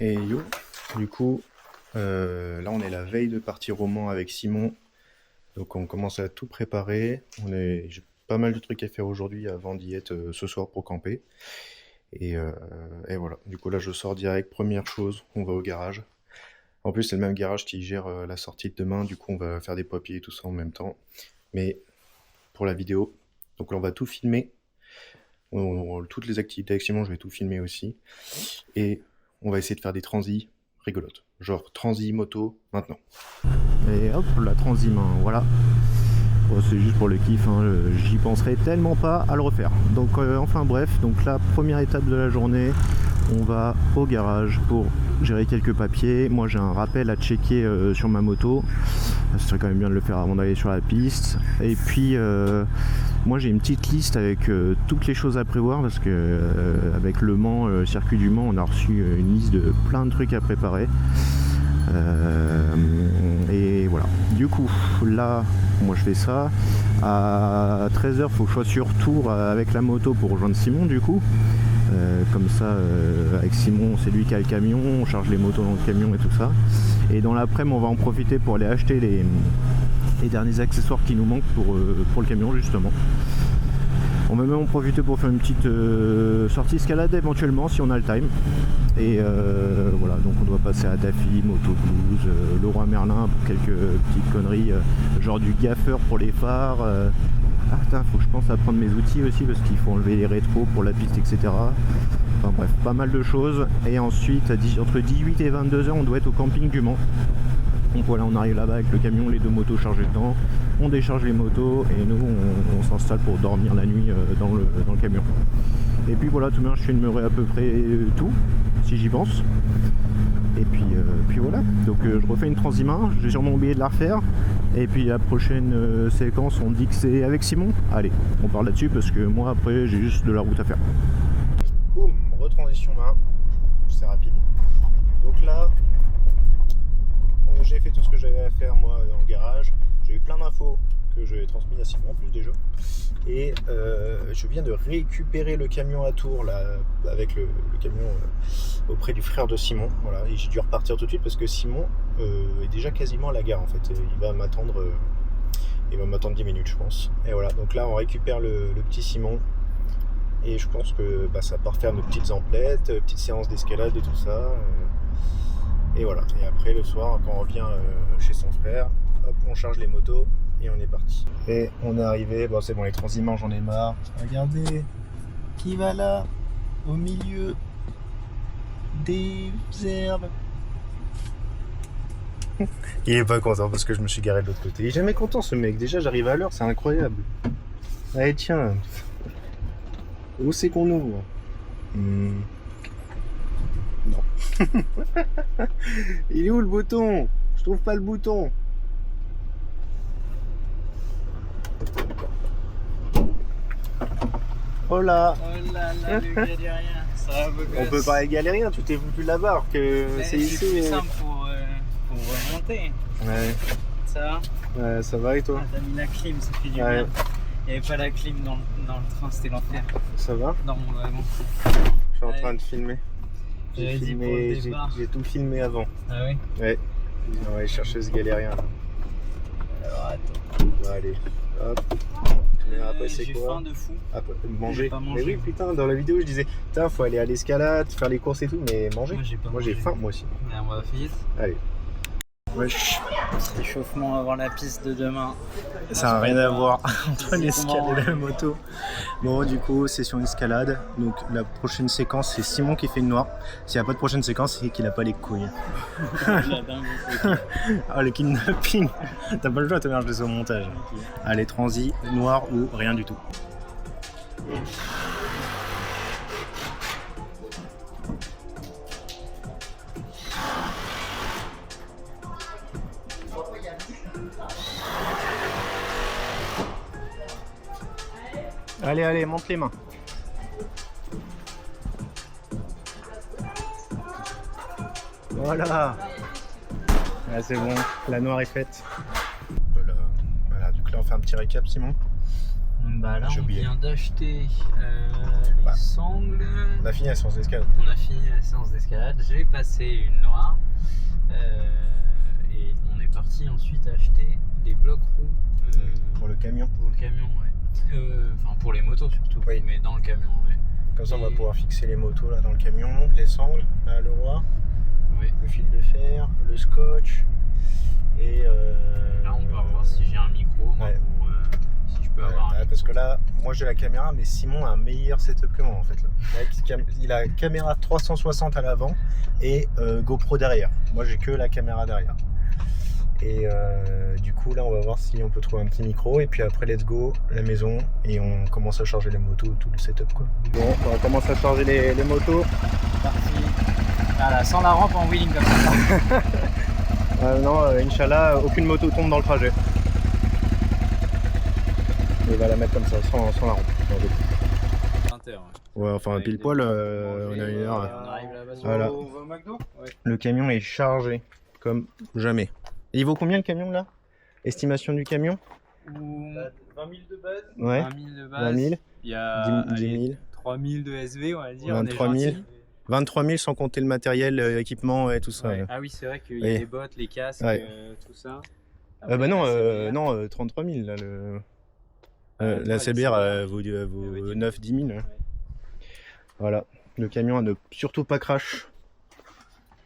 Et yo, du coup, là on est la veille de partir au Mans avec Simon, donc on commence à tout préparer. J'ai pas mal de trucs à faire aujourd'hui avant d'y être ce soir pour camper. Et, euh, et voilà, du coup là je sors direct, première chose, on va au garage. En plus c'est le même garage qui gère la sortie de demain, du coup on va faire des papiers et tout ça en même temps. Mais pour la vidéo, donc là on va tout filmer. Toutes les activités avec Simon, je vais tout filmer aussi. Et on va essayer de faire des transis rigolotes. Genre transi moto maintenant. Et hop, la transi main, voilà. Bon, c'est juste pour le kiff, hein. J'y penserai tellement pas à le refaire. Donc enfin bref, donc la première étape de la journée, on va au garage pour gérer quelques papiers. Moi j'ai un rappel à checker sur ma moto. Ce serait quand même bien de le faire avant d'aller sur la piste. Et puis moi j'ai une petite liste avec toutes les choses à prévoir parce que avec le Mans, circuit du Mans, on a reçu une liste de plein de trucs à préparer. Et voilà. Du coup, là, moi je fais ça. À 13h, faut que je sois sur Tours avec la moto pour rejoindre Simon, du coup. Comme ça, avec Simon, c'est lui qui a le camion, on charge les motos dans le camion et tout ça. Et dans l'après-midi, on va en profiter pour aller acheter les derniers accessoires qui nous manquent pour le camion, justement. On va même en profiter pour faire une petite sortie escalade éventuellement si on a le time. Et voilà, donc on doit passer à Daffy, Moto Blues, Leroy Merlin pour quelques petites conneries, genre du gaffeur pour les phares. Ah putain, faut que je pense à prendre mes outils aussi parce qu'il faut enlever les rétros pour la piste, etc. Enfin bref, pas mal de choses. Et ensuite, entre 18 et 22h, on doit être au camping du Mans. Donc voilà, on arrive là-bas avec le camion, les deux motos chargées dedans, on décharge les motos et nous on s'installe pour dormir la nuit dans le camion. Et puis voilà, tout de même je filmerai à peu près tout, si j'y pense. Et puis voilà, donc je refais une transimain, j'ai sûrement oublié de la refaire. Et puis la prochaine séquence, on dit que c'est avec Simon. Allez, on part là-dessus parce que moi après j'ai juste de la route à faire. Boum, retransition main, c'est rapide. Donc là, j'ai fait tout ce que j'avais à faire moi dans le garage. J'ai eu plein d'infos que j'ai transmis à Simon en plus déjà. Et je viens de récupérer le camion à Tours là, avec le camion auprès du frère de Simon. Voilà, et j'ai dû repartir tout de suite parce que Simon est déjà quasiment à la gare en fait. Il va m'attendre 10 minutes je pense. Et voilà, donc là on récupère le petit Simon. Et je pense que ça part faire nos petites emplettes, petites séances d'escalade et tout ça. Et voilà, et après le soir quand on revient chez son frère, hop, on charge les motos et on est parti. Et on est arrivé, bon c'est bon, les transiments j'en ai marre. Regardez, qui va là, au milieu des herbes. Il est pas content parce que je me suis garé de l'autre côté. Il est jamais content ce mec, déjà j'arrive à l'heure, c'est incroyable. Allez tiens, où c'est qu'on ouvre? Non. Il est où le bouton? Je trouve pas le bouton. Oh là. Oh là là, le galérien, ça va beau gosse. On peut pas égaler rien, tu t'es foutu là-bas alors que c'est ici. C'est plus simple pour remonter. Ouais. Ça va? Ouais, ça va et toi? Ah, t'as mis la clim, ça fait du Ouais. bien. Il n'y avait pas la clim dans le train, c'était l'enfer. Ça va? Dans mon wagon. Je suis en Ouais. train de filmer. J'avais dit pour le départ. J'ai tout filmé avant. Ah oui? Ouais. On va aller chercher ce galérien là. Alors attends. On va aller. Hop. Mais après c'est J'ai quoi? faim de fou. Après, manger. J'ai pas mangé. Mais oui putain, dans la vidéo je disais putain faut aller à l'escalade, faire les courses et tout, mais manger. Moi j'ai pas Moi j'ai mangé. faim moi aussi. Mais on va vite. Allez. Wesh. Échauffement avant la piste de demain. Ça n'a rien à voir entre C'est l'escalade comment, et la moto. Bon, du coup, session escalade. Donc, la prochaine séquence, c'est Simon qui fait une noire. S'il n'y a pas de prochaine séquence, c'est qu'il n'a pas les couilles. La dingue, c'est Ah, le kidnapping. T'as pas le choix, je laisse au montage. Ok. Allez, transi, noir ou rien du tout. Allez, allez, monte les mains. Voilà. Ah, c'est bon, la noire est faite. Voilà, du coup là on fait un petit récap Simon. Bah là J'ai on oublié. vient d'acheter il semble. On a fini la séance d'escalade. On a fini la séance d'escalade. J'ai passé une noire. Et on est parti ensuite acheter des blocs roues. Pour le camion. Pour le camion, ouais. Enfin, pour les motos surtout. Oui. Mais dans le camion, ouais. Comme ça, on va pouvoir fixer les motos là dans le camion, les sangles, là, le roi, Oui. le fil de fer, le scotch. Et Là, on va voir si j'ai un micro, moi, ouais. pour, si je peux avoir un parce que là, moi j'ai la caméra, mais Simon a un meilleur setup que moi en fait. Là. Il a caméra 360 à l'avant et GoPro derrière. Moi j'ai que la caméra derrière. Et du coup là on va voir si on peut trouver un petit micro et puis après let's go la maison et on commence à charger les motos, tout le setup quoi. Bon, on commence à charger les motos. parti. Voilà, sans la rampe en wheeling comme ça. Non, Inch'Allah, aucune moto tombe dans le trajet. Et il va la mettre comme ça, sans la rampe. 20h. Ouais, enfin pile poil, on a une heure. On arrive là-bas. Voilà. On va au McDo. Ouais. Le camion est chargé, comme jamais. Et il vaut combien le camion là? Estimation du camion? 20 000 de base. Ouais. 20 000 de base. 20 000, Il y a 10 000, 3 000 de SV, on va dire. 23 on est 000. gentil. 23 000 sans compter le matériel, équipement et tout ça. Ouais. Ah oui, c'est vrai qu'il y a Oui. les bottes, les casques, Ouais. tout ça. Bah non, la CBR. non 33 000 là. Ouais, La la CBR CBR, vaut elle vaut 9-10 000. Ouais. Voilà, le camion à ne surtout pas crash.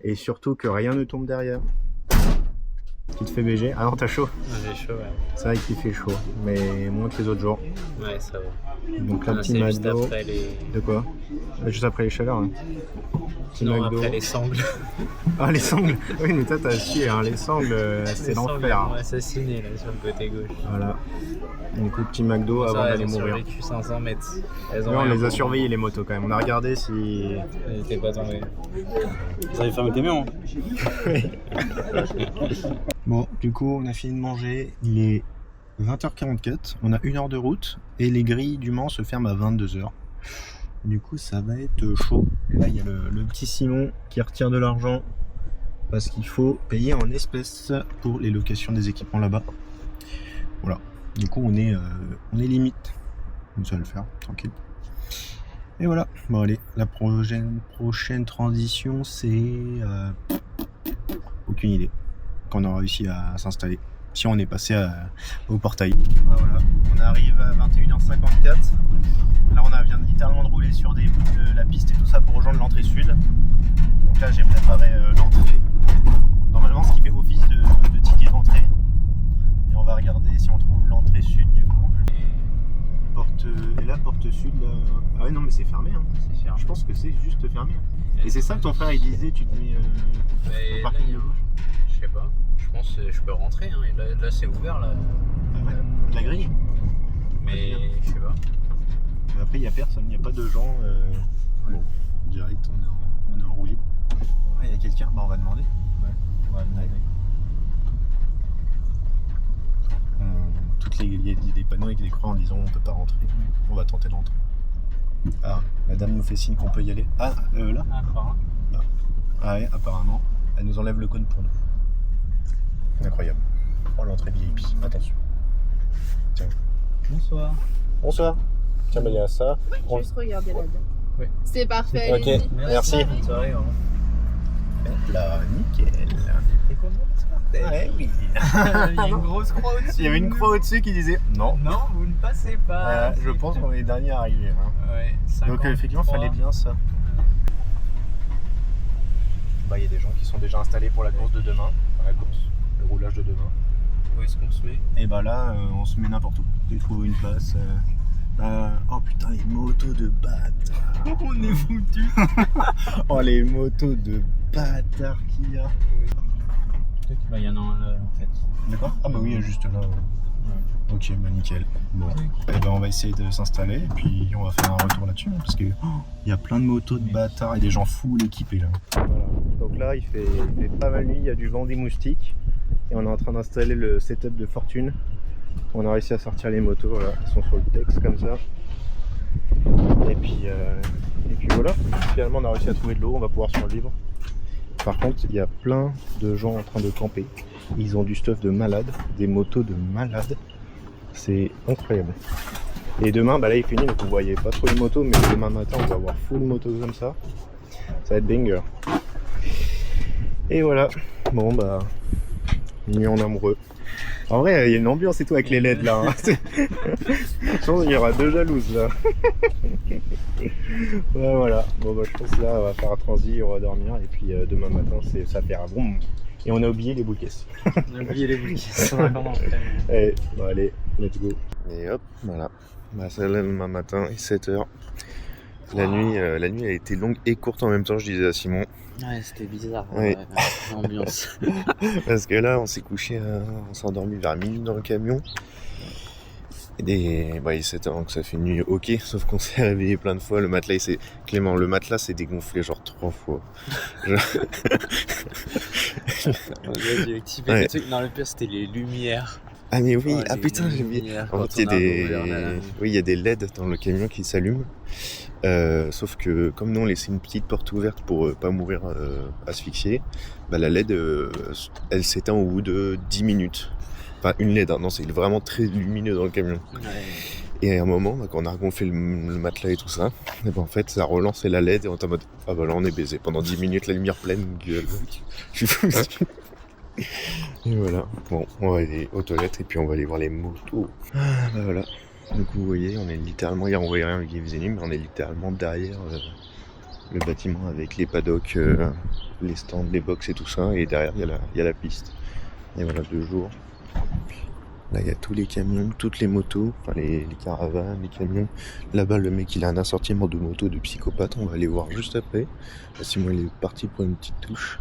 Et surtout que rien ne tombe derrière. Qui te fait BG? Ah non, t'as chaud. J'ai chaud, ouais. C'est vrai qu'il fait chaud, mais moins que les autres jours. Ouais, ça va. Donc là, Ah, petit c'est juste McDo. après les... De quoi? Juste après les chaleurs. Hein. Petit Non, McDo. après les sangles. Ah, les sangles. Oui, mais toi, t'as chié, hein. Les sangles, c'est Les sangles, l'enfer. elles Hein. m'ont assassiné là sur le côté gauche. Voilà. Du coup, petit McDo Ça, avant elles d'aller ont mourir. survécu 500 mètres. Elles Là, ont on rien les a pour surveillés, les motos quand même. On a regardé si. Elles étaient pas tombées. Ça avait fermé le camion. Bon, du coup, on a fini de manger. Il est 20h44. On a 1 heure de route. Et les grilles du Mans se ferment à 22h. Du coup, ça va être chaud. Et là, il y a le petit Simon qui retire de l'argent. Parce qu'il faut payer en espèces pour les locations des équipements là-bas. Voilà. Du coup, on est limite. Donc, ça va le faire, tranquille. Et voilà. Bon, allez. La prochaine transition, c'est... aucune idée. Quand on aura réussi à s'installer. Si on est passé au portail. Voilà, on arrive à 21h54. Là on vient littéralement de rouler sur de la piste et tout ça pour rejoindre l'entrée sud. Donc là j'ai préparé l'entrée. Normalement ce qui fait office de ticket d'entrée. Et on va regarder si on trouve l'entrée sud du coup. Et la porte sud là... Ah ouais non mais c'est fermé hein. C'est fermé. Je pense que c'est juste fermé. Et c'est ça que ton frère il disait, tu te mets Mais au là, parking il y de a- gauche. Je sais pas. Je pense que je peux rentrer. Hein. Et là c'est ouvert là. Ah ouais, la grille. Mais je sais pas. Mais après, il n'y a personne, il n'y a pas de gens. Bon, direct, on est en roue libre. Ah, il y a quelqu'un, bah, on va demander. Ouais. On va demander. Il y a des panneaux avec des croix en disant on peut pas rentrer. On va tenter d'entrer. Ah, la dame nous fait signe qu'on peut y aller. Ah, là Ah, croire. Ah ouais, apparemment. Elle nous enlève le code pour nous. Incroyable. Oh, l'entrée VIP. Attention. Tiens. Bonsoir. Bonsoir. Tiens, bah, il y a ça. On- Juste regarder là-dedans. Oui. C'est parfait. Ok. allez-y. Merci. Bonne soirée. Au revoir. Hop là, nickel. T'es content de ce bordel? Ouais, oui. Il y a une grosse croix au-dessus. Il y avait une croix au-dessus qui disait non. Non, vous ne passez pas. Je pense qu'on est les derniers arrivés. Hein. Ouais, Donc effectivement, il fallait bien ça. Bah, il y a des gens qui sont déjà installés pour la course de demain. Enfin, la course, le roulage de demain. Où est-ce qu'on se met? Et bah là, on se met n'importe où. Il faut une place. Oh putain, les motos de bâtards. On est foutu. Oh, les motos de bâtards qu'il y a. Peut-être qu'il va y en avoir là en fait. D'accord. Ah bah oui, juste là. Ok, bah nickel. Bon, et ben on va essayer de s'installer et puis on va faire un retour là-dessus hein, parce que il y a plein de motos de bâtards et des gens full équipés là. Voilà. Donc là il fait pas mal nuit, il y a du vent des moustiques et on est en train d'installer le setup de Fortune. On a réussi à sortir les motos, voilà, elles sont sur le texte comme ça. Et puis voilà, finalement on a réussi à trouver de l'eau, on va pouvoir survivre. Par contre il y a plein de gens en train de camper. Ils ont du stuff de malade, des motos de malade. C'est incroyable. Et demain, bah là il finit, donc vous voyez pas trop les motos, mais demain matin on va avoir full moto comme ça. Ça va être banger. Et voilà, bon bah, nuit en amoureux. En vrai, il y a une ambiance et tout avec les LED là. Hein. Je pense qu'il y aura 2 jalouses là. Ouais, voilà, bon bah je pense que là on va faire un transit, on va dormir et puis demain matin ça fait un bon. Et on a oublié les bouquets. On a oublié les bouquets. Allez, bon allez, let's go. Et hop, voilà. Bah ça là demain matin, 7h. La nuit a été longue et courte en même temps, je disais à Simon. Ouais, c'était bizarre, ouais. l'ambiance. Parce que là, on s'est couché, on s'est endormi vers minuit dans le camion. Et bah, il est 7h, donc ça fait une nuit ok, sauf qu'on s'est réveillé plein de fois. Le matelas, Clément, le matelas s'est dégonflé genre 3 fois. Ouais. Non, le pire, c'était les lumières. Ah mais oui, Oh, putain, j'ai oublié. En fait, il y a des LED dans le camion qui s'allument. Sauf que comme nous on laissait une petite porte ouverte pour pas mourir asphyxié, bah la LED elle s'éteint au bout de 10 minutes. Enfin une LED, hein. Non, c'est vraiment très lumineux dans le camion. Ouais. Et à un moment, bah, quand on a regonflé le matelas et tout ça, et bah, en fait ça a relancé la LED et on était en mode ah bah là on est baisé. Pendant 10 minutes la lumière pleine gueule. Je suis foutu. Et voilà, bon, on va aller aux toilettes et puis on va aller voir les motos. Ah bah voilà, donc vous voyez, on est littéralement, hier on voyait rien avec les faisait nuit, mais on est littéralement derrière le bâtiment avec les paddocks, les stands, les box et tout ça, et derrière il y a la piste. Et voilà, 2 jours. Là il y a tous les camions, toutes les motos, enfin les caravanes, les camions. Là-bas le mec il a un assortiment de motos de psychopathe, on va aller voir juste après. Simon il est parti pour une petite touche.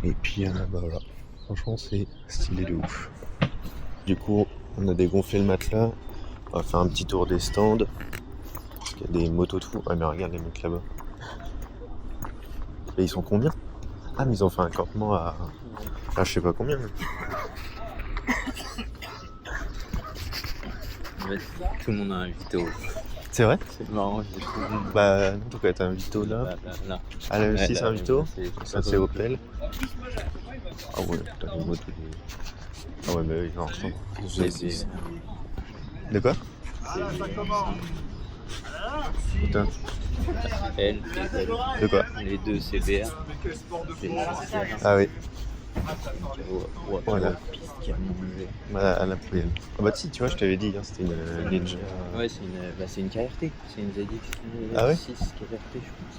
Et puis bah voilà, franchement c'est stylé de ouf. Du coup on a dégonflé le matelas, on va faire un petit tour des stands. Parce qu'il y a des motos de fou. Ah mais regarde les mecs là-bas. Et ils sont combien? Ah mais ils ont fait un campement à je sais pas combien même. Tout le monde a un Vito. C'est vrai? C'est marrant, j'ai tout le monde. Bah non, pourquoi t'as un Vito là? Là. Ah là aussi c'est un Vito? Ça c'est Opel. Ah ouais, putain les motos. Ah ouais mais oui, non, de quoi? Putain. Elle, de quoi? les 2 CBR. Ah oui. Voilà. Piste qui a mangé. Voilà, à la poubelle. Ah bah si, tu vois, je t'avais dit, hein, c'était une Ninja. Ouais, c'est une KRT. C'est une ZX 6 ah ouais KRT, je pense.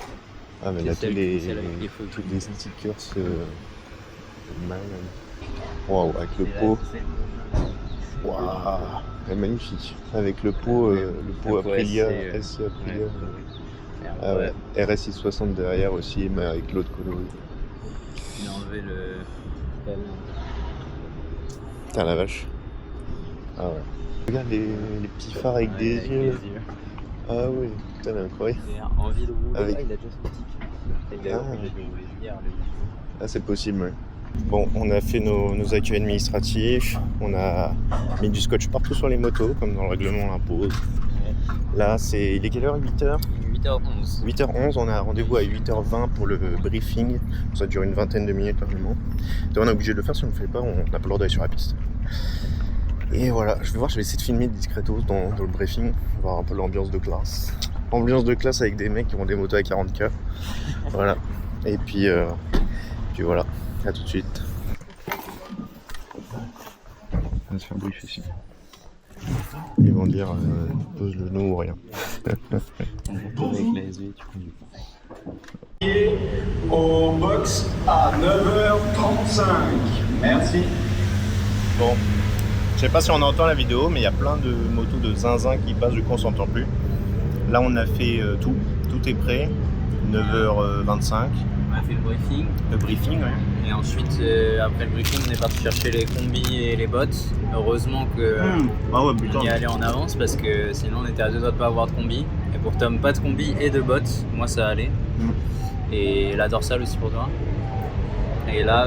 Ah mais là, tous les stickers mal. Waouh, avec le pot. Waouh, elle est magnifique. Avec le pot Aprilia, SC Aprilia. Ah ouais, RSI 60 derrière aussi, mais avec l'autre coloris. Il a enlevé le... Putain la vache. Ah ouais. Regarde les petits phares avec des yeux. Ah ouais, putain incroyable. Envie de rouler, avec... il a déjà stick. Il a obligé de rouler hier. Ah c'est possible, ouais. Bon, on a fait nos accueils administratifs, on a mis du scotch partout sur les motos, comme dans le règlement l'impose. Là, il est quelle heure? 8h 8h11. 8h11, on a un rendez-vous à 8h20 pour le briefing. Ça dure une vingtaine de minutes normalement. Donc on est obligé de le faire, si on ne le fait pas, on n'a pas le droit d'aller sur la piste. Et voilà, je vais essayer de filmer discretos dans le briefing, voir un peu l'ambiance de classe. Ambiance de classe avec des mecs qui ont des motos à 40K. Voilà. Et puis voilà, à tout de suite. On va se faire briefer ici. Ils vont dire pose le nom ou rien. Avec la SV, tu conduis pas. Au box à 9h35. Merci. Bon, je sais pas si on entend la vidéo, mais il y a plein de motos de zinzin qui passent, du coup on s'entend plus. Là on a fait tout est prêt, 9h25. On a fait le briefing. Le briefing, ouais. Et ensuite, après le briefing, on est parti chercher les combis et les bots. Heureusement qu'on y allait en avance parce que sinon on était à 2 doigts de pas avoir de combi. Et pour Tom, pas de combi et de bots, moi ça allait. Et la dorsale aussi pour toi. Et là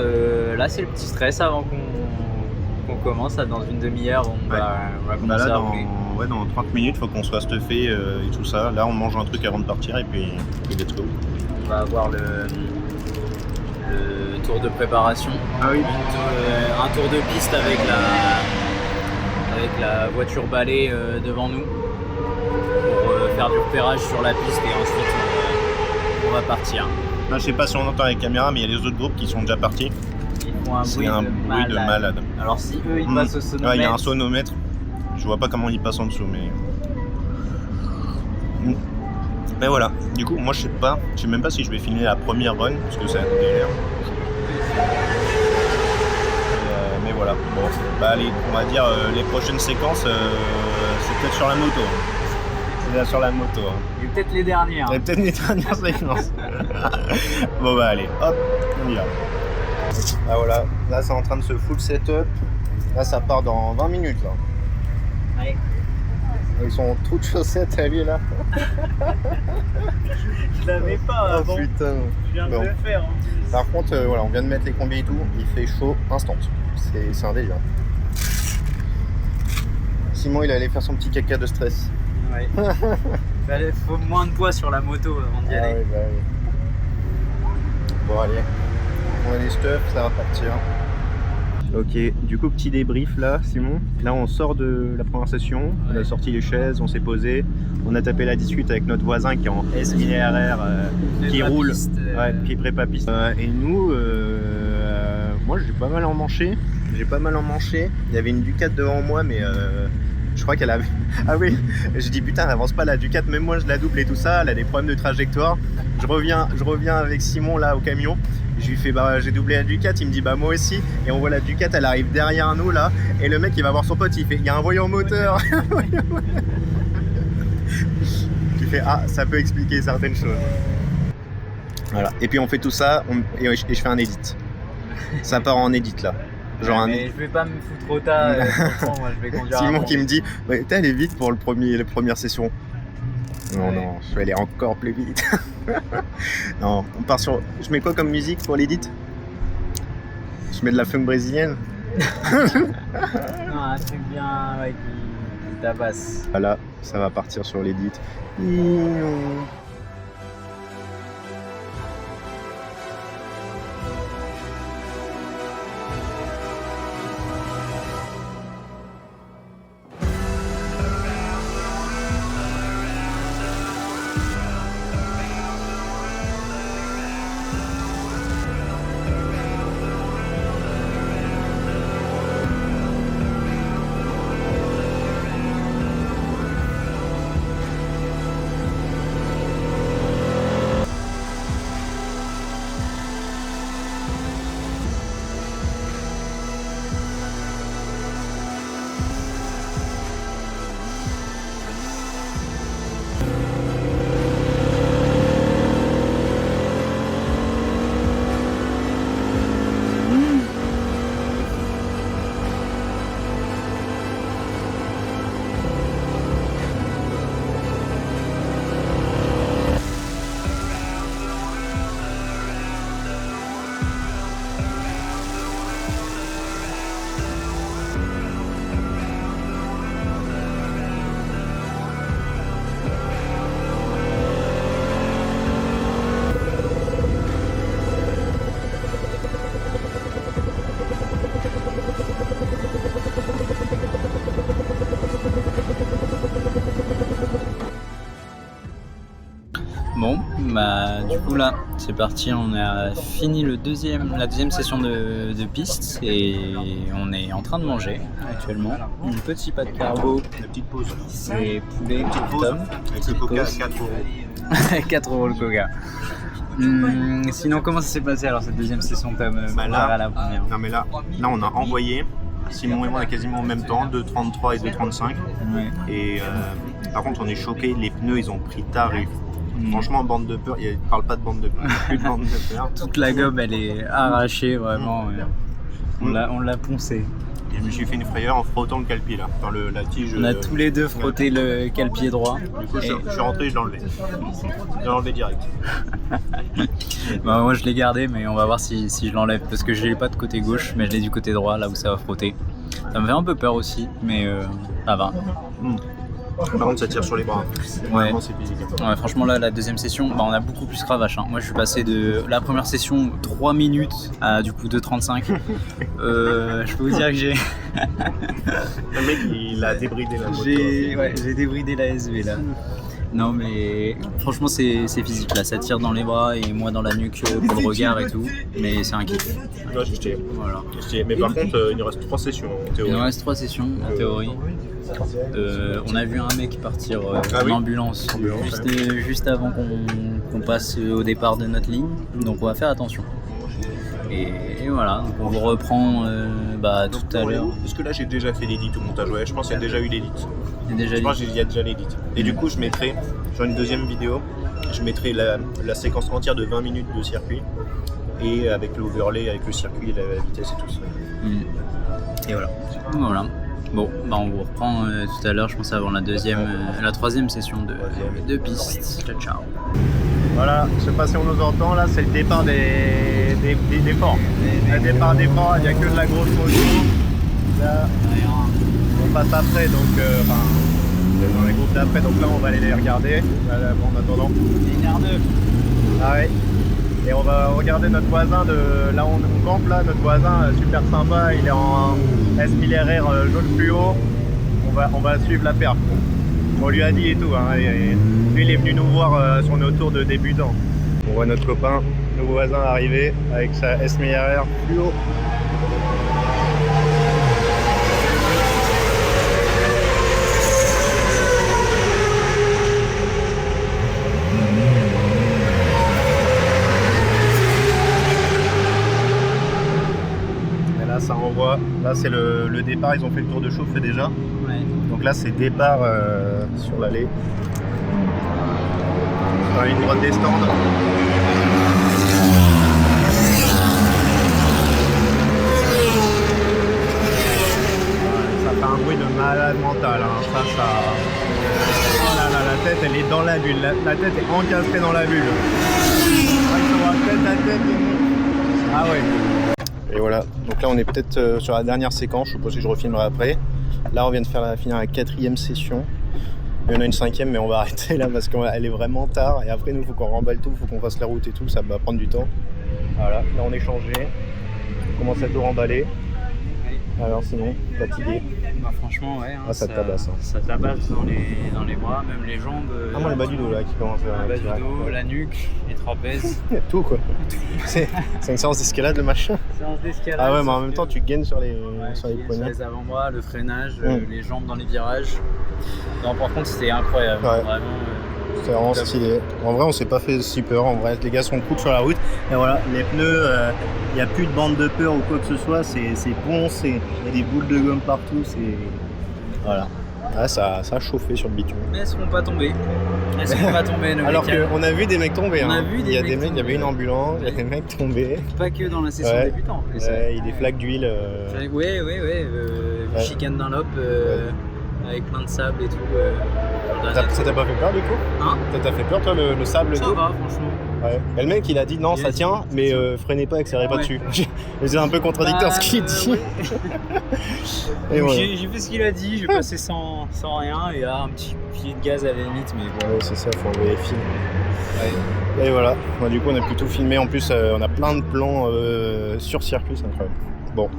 c'est le petit stress avant qu'on commence. Là, dans une demi-heure, on va commencer à rouler. Dans 30 minutes, il faut qu'on soit stuffé et tout ça. Là, on mange un truc avant de partir et puis let's go. On va avoir le tour de préparation. Ah oui. Un tour de piste avec avec la voiture balai devant nous pour faire du repérage sur la piste et ensuite on va partir. Là, je sais pas si on entend les caméras, mais il y a les autres groupes qui sont déjà partis. Ils font un bruit, de malade. Alors si eux ils passent au sonomètre... Il y a un sonomètre, je vois pas comment ils passent en dessous, mais... Mais voilà, du coup moi je sais même pas si je vais filmer la première run, parce que c'est un délire. Mais voilà, bon, bah allez, on va dire les prochaines séquences, c'est peut-être sur la moto. C'est là sur la moto. Et peut-être les dernières. Et peut-être les dernières séquences. Bon bah allez, hop, on y va. Ah voilà, là c'est en train de se full setup. Là ça part dans 20 minutes là. Ouais. Ils sont trop de chaussettes à lui là. Je l'avais pas avant. Oh putain. Je viens de le faire. Par contre, voilà, on vient de mettre les combis et tout. Il fait chaud instant. C'est un délire. Simon, il allait faire son petit caca de stress. Ouais. Il faut moins de poids sur la moto avant d'y aller. Ouais, bah, oui. Bon, allez. On a les stuff, ça va partir. Ok, du coup petit débrief là, Simon. Là on sort de la première session, on a sorti les chaises, on s'est posé, on a tapé la discute avec notre voisin qui est en S1000RR qui roule, qui est prépa piste. Et nous, moi j'ai pas mal emmanché, il y avait une Ducat devant moi mais je crois qu'elle avait... Ah oui, j'ai dit putain elle avance pas la Ducat, même moi je la double et tout ça, elle a des problèmes de trajectoire. Je reviens avec Simon là au camion. Je lui fais bah j'ai doublé la Ducat, il me dit bah moi aussi, et on voit la Ducat elle arrive derrière nous là, et le mec il va voir son pote, il fait il y a un voyant moteur. Tu fais ah ça peut expliquer certaines choses. Voilà, et puis on fait tout ça et je fais un edit. Ça part en edit là. Genre mais je vais pas me foutre au tas, moi je vais conduire. Simon qui me dit ouais, t'es allé vite pour la première session. Non, non, je vais aller encore plus vite. Non, on part sur... Je mets quoi comme musique pour l'édit? Je mets de la funk brésilienne. Non, un truc bien ouais, qui tabasse. Voilà, ça va partir sur l'édit. Bon, bah du coup là, c'est parti, on a fini la deuxième session de piste et on est en train de manger actuellement. Un petit pas de carbo, La petite pause. c'est poulet, Pause. Tom. Avec le coca à 4 €. 4 € le coca. Sinon, comment ça s'est passé alors cette deuxième session, Tom, Là, à la première? non mais là on a envoyé. Simon et moi quasiment en même temps, 2,33 et 2,35. Ouais. Et par contre on est choqués, les pneus ils ont pris tard. Et franchement bande de peur, il ne parle pas de bande de peur, plus de bande de peur. Toute la gomme elle est arrachée vraiment. On l'a poncé. Et je me suis fait une frayeur en frottant le calpi là, dans la tige. On a tous les deux frotté le cale-pied droit. Du coup je suis rentré et je l'ai enlevé. Je l'ai enlevé direct. Bah, moi je l'ai gardé mais on va voir si je l'enlève parce que je l'ai pas de côté gauche mais je l'ai du côté droit là où ça va frotter. Ça me fait un peu peur aussi mais ça va. Par contre, ça tire sur les bras. Ouais. Vraiment, c'est physique. Ouais, franchement, là, la deuxième session, bah, on a beaucoup plus cravache. Hein. Moi, je suis passé de la première session 3 minutes à du coup 2,35. Je peux vous dire que j'ai. Le mec, il a débridé la moto. J'ai débridé la SV là. Non, mais franchement, c'est physique là. Ça tire dans les bras et moi dans la nuque pour le regard et tout. Mais c'est un kiff. Ouais, je t'ai. Voilà. Mais par contre, il nous reste 3 sessions en théorie. Il nous reste 3 sessions en théorie. On a vu un mec partir en ambulance juste avant qu'on passe au départ de notre ligne, donc on va faire attention. Et voilà, donc on vous reprend tout à l'heure. Parce que là j'ai déjà fait l'édit au montage, ouais, je pense qu'il y a déjà eu l'édit. Je pense qu'il y a déjà l'édit. Et du coup je mettrai, sur une deuxième vidéo, je mettrai la séquence entière de 20 minutes de circuit et avec l'overlay, avec le circuit et la vitesse et tout ça. Et voilà. Bon, on vous reprend tout à l'heure, je pense, avant la troisième session de piste. Ciao. Voilà, je sais pas si on nous entend, là c'est le départ des ports. Le départ des ports, il n'y a que de la grosse moto. Là, on passe après, donc dans les groupes d'après, donc là on va aller les regarder. En attendant. Ah ouais. Et on va regarder notre voisin de là où on campe, là, notre voisin super sympa, il est en S1000RR jaune fluo. On va suivre la perf. On lui a dit et tout, hein, et lui il est venu nous voir sur nos tours de débutants. On voit notre copain, nouveau voisin arriver avec sa S1000RR fluo. Et là ça envoie, là c'est le départ, ils ont fait le tour de chauffe déjà. Ouais. Donc là c'est départ sur l'allée. Dans la ligne droite des stands. Ça fait un bruit de malade mental. Hein. Ça... Oh là là, la tête elle est dans la bulle. La tête est encastrée dans la bulle. Ah ouais. Et voilà, donc là on est peut-être sur la dernière séquence, je sais pas si je refilmerai après. Là on vient de finir la 4e session. Il y en a une 5e mais on va arrêter là parce qu'elle est vraiment tard. Et après nous il faut qu'on remballe tout, il faut qu'on fasse la route et tout, ça va prendre du temps. Voilà, là on est changé. On commence à tout remballer. Alors sinon, fatigué. Bah franchement ouais, hein, ça tabasse. Hein. Ça tabasse dans les bras, même les jambes. Moi le bas du dos là qui commence à... Le bas du dos, la nuque, les trapèzes. Tout quoi. C'est une séance d'escalade le machin. Séance d'escalade. Ah ouais mais en même temps tu gaines sur les poignets. Sur les avant-bras, le freinage, les jambes dans les virages. Non par contre c'était incroyable, ouais. Vraiment. C'est vraiment stylé. En vrai, on s'est pas fait si peur. En vrai, les gars sont cool sur la route. Et voilà, les pneus, il n'y a plus de bande de peur ou quoi que ce soit. C'est poncé. Il y a des boules de gomme partout. Voilà. Ah, ça a chauffé sur le bitume. Mais elles seront pas tombées. Alors qu'on a vu des mecs tomber. Il y a des mecs, il y avait une ambulance, il y a des mecs tombés. Pas que dans la session débutant. Il y a des flaques d'huile. Ouais. Chicane Dunlop. Avec plein de sable et tout. Ça t'a pas fait peur du coup? Hein? Ça t'a fait peur toi le sable et tout? Ça va franchement. Ouais. Et le mec il a dit non ça tient mais freinez pas, accélérez pas dessus. C'est un peu contradictoire ce qu'il dit. Et voilà. J'ai fait ce qu'il a dit, j'ai passé sans rien et là un petit filet de gaz à la limite mais bon. Ouais c'est ça, faut enlever les fils. Ouais. Et voilà, du coup on a plutôt filmé, en plus on a plein de plans sur circuit, c'est incroyable. Bon,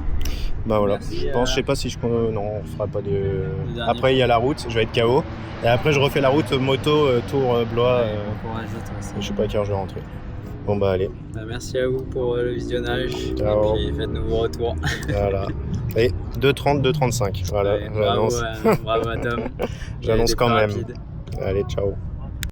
bah voilà, merci, je sais pas si non, on fera pas de... Après il y a la route, je vais être KO. Et après je refais la route moto, tour Blois. Je sais pas à quelle heure je vais rentrer. Bon bah allez. Merci à vous pour le visionnage. Ciao. Et puis faites-nous vos retours. Voilà. Et 2,30, 2,35. Voilà, ouais, j'annonce. Bravo à Tom. J'annonce quand même. Rapide. Allez, ciao.